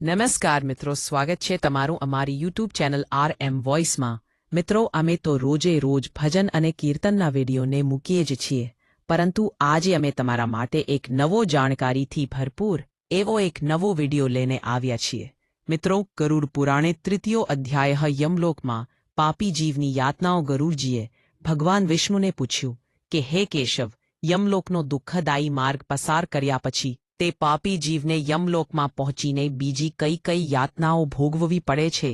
નમસ્કાર મિત્રો, સ્વાગત છે તમારું અમારી યુટ્યુબ ચેનલ RM વોઇસમાં। મિત્રો, અમે તો રોજે રોજ ભજન અને કીર્તનના વિડીયોને મૂકીએ જ છીએ, પરંતુ આજે અમે તમારા માટે એક નવો જાણકારીથી ભરપૂર એવો એક નવો વિડીયો લઈને આવ્યા છીએ। મિત્રો, ગરુડ પુરાણે તૃતીયો અધ્યાય યમલોકમાં પાપી જીવની યાતનાઓ ગરુડજીએ ભગવાન વિષ્ણુને પૂછ્યું કે હે કેશવ, યમલોકનો દુઃખદાયી માર્ગ પસાર કર્યા પછી તે પાપી જીવને યમલોકમાં પહોંચીને બીજી કઈ કઈ યાતનાઓ ભોગવવી પડે છે।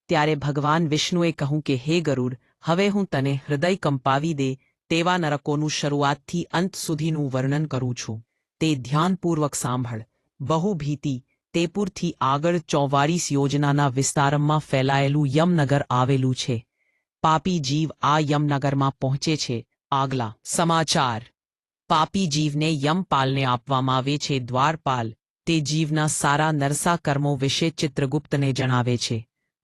ત્યારે ભગવાન વિષ્ણુએ કહ્યું કે હે ગરુડ, હવે હું તને હૃદય કંપાવી દે તેવા નરકોનું શરૂઆતથી અંત સુધીનું વર્ણન કરું છું। તે ધ્યાનપૂર્વક સાંભળ। બહુ ભીતિ તેપુરથી આગળ 44 યોજનાના વિસ્તારમાં ફેલાયેલું યમનગર આવેલું છે। પાપી જીવ આ યમનગરમાં પહોંચે છે। આગલા સમાચાર। પાપી જીવને યમપાલને આપવામાં આવે છે દ્વારપાલ। તે જીવના સારા નરસા કર્મો વિશે ચિત્રગુપ્તને જણાવે છે।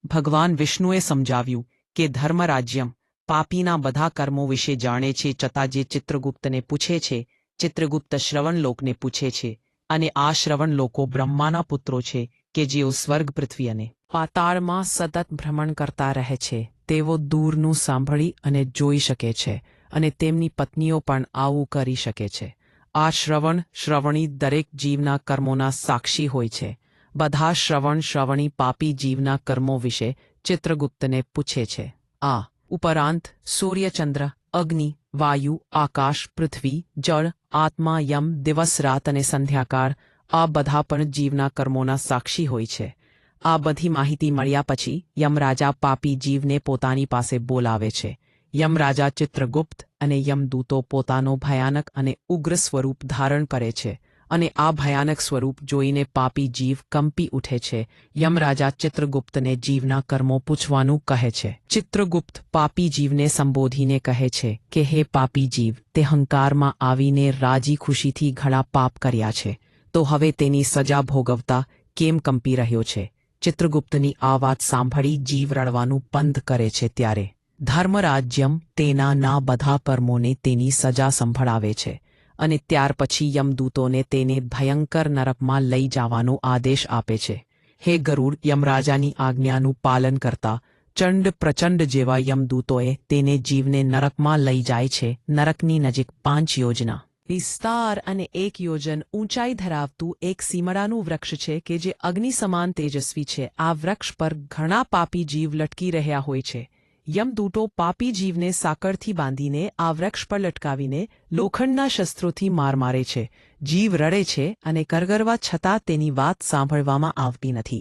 ભગવાન વિષ્ણુએ સમજાવ્યું કે ધર્મરાજ્યમ પાપીના બધા કર્મો વિશે જાણે છે, છતાં જે ચિત્રગુપ્તને પૂછે છે, ચિત્રગુપ્ત શ્રવણલોકને પૂછે છે, અને આ શ્રવણલોકો બ્રહ્માના પુત્રો છે કે જેઓ સ્વર્ગ, પૃથ્વી અને પાતાળમાં સતત ભ્રમણ કરતા રહે છે। તેઓ દૂરનું સાંભળી અને જોઈ શકે છે, અને તેમની પત્નીઓ પણ આવું કરી શકે છે। આ શ્રવણી દરેક જીવના કર્મોના સાક્ષી હોય છે। બધા શ્રવણી પાપી જીવના કર્મો વિશે ચિત્રગુપ્તને પૂછે છે। આ ઉપરાંત સૂર્યચંદ્ર, અગ્નિ, વાયુ, આકાશ, પૃથ્વી, જળ, આત્મા, યમ, દિવસ રાત અને સંધ્યાકાળ, આ બધા પણ જીવના કર્મોના સાક્ષી હોય છે। આ બધી માહિતી મળ્યા પછી યમરાજા પાપી જીવને પોતાની પાસે બોલાવે છે। યમરાજા ચિત્રગુપ્ત અને યમદૂતો પોતાનો ભયાનક અને ઉગ્ર સ્વરૂપ ધારણ કરે છે, અને આ ભયાનક સ્વરૂપ જોઈને પાપી જીવ કંપી ઉઠે છે। યમરાજા ચિત્રગુપ્તને જીવના કર્મો પૂછવાનું કહે છે। ચિત્રગુપ્ત પાપી જીવને સંબોધીને કહે છે કે હે પાપી જીવ, તે હંકારમાં આવીને રાજી ખુશીથી ઘણા પાપ કર્યા છે, તો હવે તેની સજા ભોગવતા કેમ કંપી રહ્યો છે? ચિત્રગુપ્તની આ વાત સાંભળી જીવ રડવાનું બંધ કરે છે। ત્યારે ધર્મરાજ્યમ તેના ના બધા કર્મોને તેની સજા સંભળાવે છે, અને ત્યાર પછી યમદૂતોને તેને ભયંકર નરકમાં લઈ જવાનો આદેશ આપે છે। હે ગરુડ, યમરાજાની આજ્ઞાનું પાલન કરતા ચંડ પ્રચંડ જેવા યમદૂતોએ તેને જીવને નરકમાં લઈ જાય છે। નરકની નજીક 5 યોજના વિસ્તાર અને 1 યોજન ઊંચાઈ ધરાવતું એક સીમડાનું વૃક્ષ છે કે જે અગ્નિ સમાન તેજસ્વી છે। આ વૃક્ષ પર ઘણા પાપી જીવ લટકી રહ્યા હોય છે। યમદૂતો પાપી જીવને સાંકળથી બાંધીને આ વૃક્ષ પર લટકાવીને લોખંડના શસ્ત્રોથી માર મારે છે। જીવ રડે છે અને કરગરવા છતાં તેની વાત સાંભળવામાં આવતી નથી।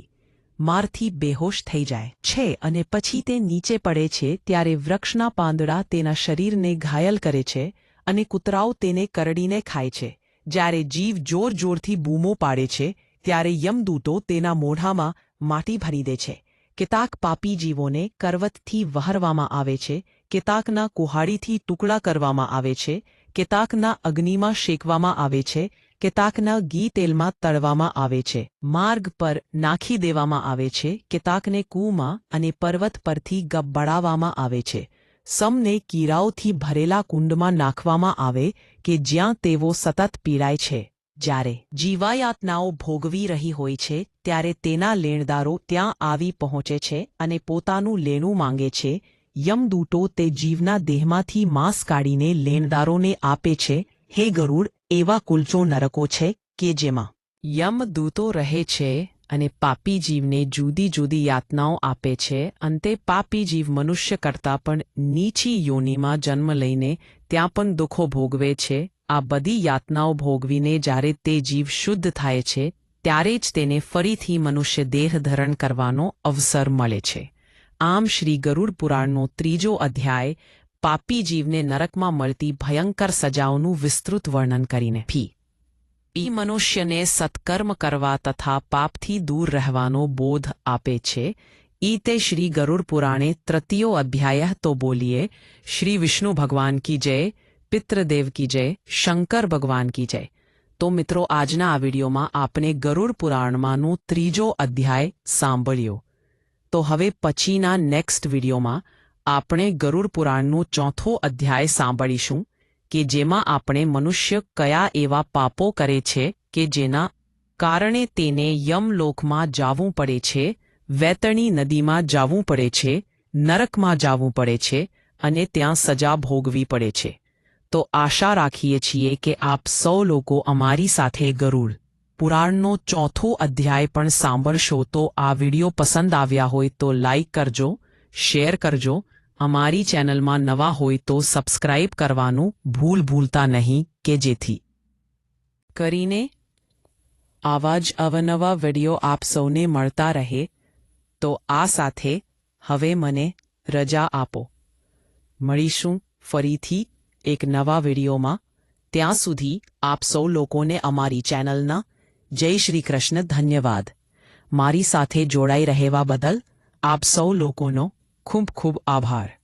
મારથી બેહોશ થઈ જાય છે અને પછી તે નીચે પડે છે ત્યારે વૃક્ષના પાંદડા તેના શરીરને ઘાયલ કરે છે અને કૂતરાઓ તેને કરડીને ખાય છે। જ્યારે જીવ જોર જોરથી બૂમો પાડે છે ત્યારે યમદૂતો તેના મોઢામાં માટી ભરી દે છે। કેટલાક પાપી જીવોને કરવતથી વહારવામાં આવે છે, કેટલાકના કુહાડીથી ટુકડા કરવામાં આવે છે, કેટલાકના અગ્નિમાં શેકવામાં આવે છે, કેટલાકના ઘી તેલમાં તળવામાં આવે છે, માર્ગ પર નાખી દેવામાં આવે છે, કેટલાકને કૂવામાં અને પર્વત પરથી ગબ્બડાવવામાં આવે છે, સમને કીડાઓથી ભરેલા કુંડમાં નાખવામાં આવે કે જ્યાં તેઓ સતત પીડાય છે। જ્યારે જીવાયાતનાઓ ભોગવી રહી હોય છે ત્યારે તેના લેણદારો ત્યાં આવી પહોંચે છે અને પોતાનું લેણું માંગે છે। યમદૂતો તે જીવના દેહમાંથી માંસ કાઢીને લેણદારોને આપે છે। હે ગરુડ, એવા કુલચો નરકો છે કે જેમાં યમદૂતો રહે છે અને પાપી જીવને જુદી જુદી યાતનાઓ આપે છે। અંતે પાપી જીવ મનુષ્ય કરતાં પણ નીચી યોનિમાં જન્મ લઈને ત્યાં પણ દુઃખો ભોગવે છે। આ બધી યાતનાઓ ભોગવીને જ્યારે તે જીવ શુદ્ધ થાય છે ત્યારે જ તેને ફરીથી મનુષ્ય દેહ ધારણ કરવાનો અવસર મળે છે। આમ શ્રી ગરુડ પુરાણનો 3જો અધ્યાય પાપી જીવને નરકમાં મળતી ભયંકર સજાઓનું વિસ્તૃત વર્ણન કરીને મનુષ્યને સત્કર્મ કરવા તથા પાપથી દૂર રહેવાનો બોધ આપે છે। તે શ્રી ગરુડ પુરાણે 3યો અધ્યાય તો બોલીએ। શ્રી વિષ્ણુ ભગવાન કી જય, પિતૃદેવ કી જય, શંકર ભગવાન કી જય। તો મિત્રો, આજના આ વિડીયોમાં આપણે ગરુડ પુરાણમાંનો 3જો અધ્યાય સાંભળ્યો। તો હવે પછીના નેક્સ્ટ વિડીયોમાં આપણે ગરુડ પુરાણનો 4થો અધ્યાય સાંભળીશું કે જેમાં આપણે મનુષ્ય કયા એવા પાપો કરે છે કે જેના કારણે તેને યમલોકમાં જાવું પડે છે, વૈતરણી નદીમાં જાવું પડે છે, નરકમાં જાવું પડે છે અને ત્યાં સજા ભોગવી પડે છે. તો આશા રાખીએ છીએ કે આપ સૌ લોકો અમારી સાથે ગરુડ પુરાણનો 4થો અધ્યાય પણ સાંભળશો. તો આ વિડિયો પસંદ આવ્યા હોય તો લાઈક કરજો, શેર કરજો. અમારી ચેનલમાં નવા હોય તો સબસ્ક્રાઇબ કરવાનું ભૂલતા નહીં કે જેથી કરીને આવા જ અવનવા વિડિયો આપ સૌને મળતા રહે. તો આ સાથે હવે મને રજા આપો. મળીશું ફરીથી એક નવા વિડિયોમાં. ત્યાં સુધી આપ સૌ લોકોને અમારી ચેનલના જય શ્રી કૃષ્ણ. ધન્યવાદ. મારી સાથે જોડાઈ રહેવા બદલ આપ સૌ લોકોનો ખૂબ ખૂબ આભાર.